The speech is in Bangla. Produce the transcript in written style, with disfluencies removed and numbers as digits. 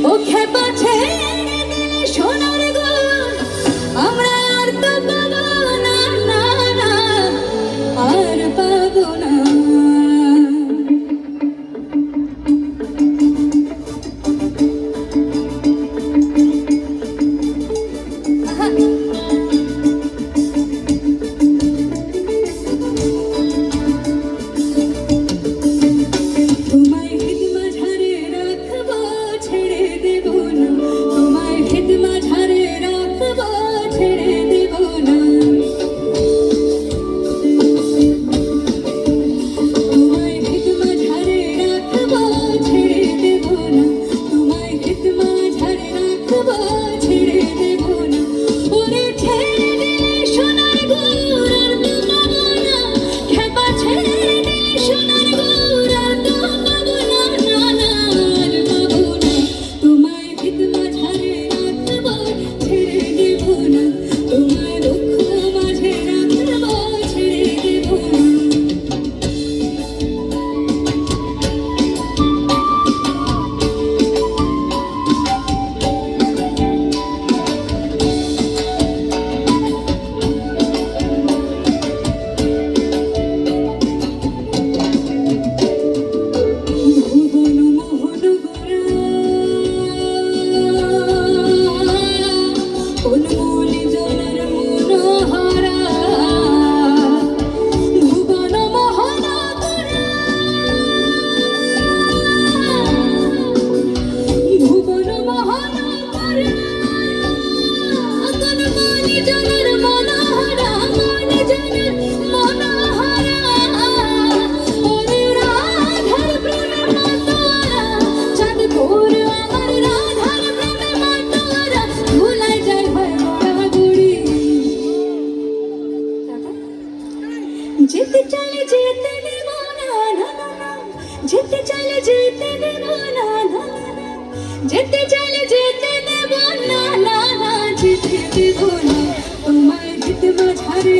ও খেপা ছেড়ে দিলে সোনার গুণ আমরা আর তো পাবো না, না না আর পাবো না। যেতে চাইলে যেতে দেব না, না না না যেতে চাইলে যেতে দেব না, না না যেতে চাইলে যেতে দেব না, না না যেতে দেব না তোমায় ভিত মাঝারে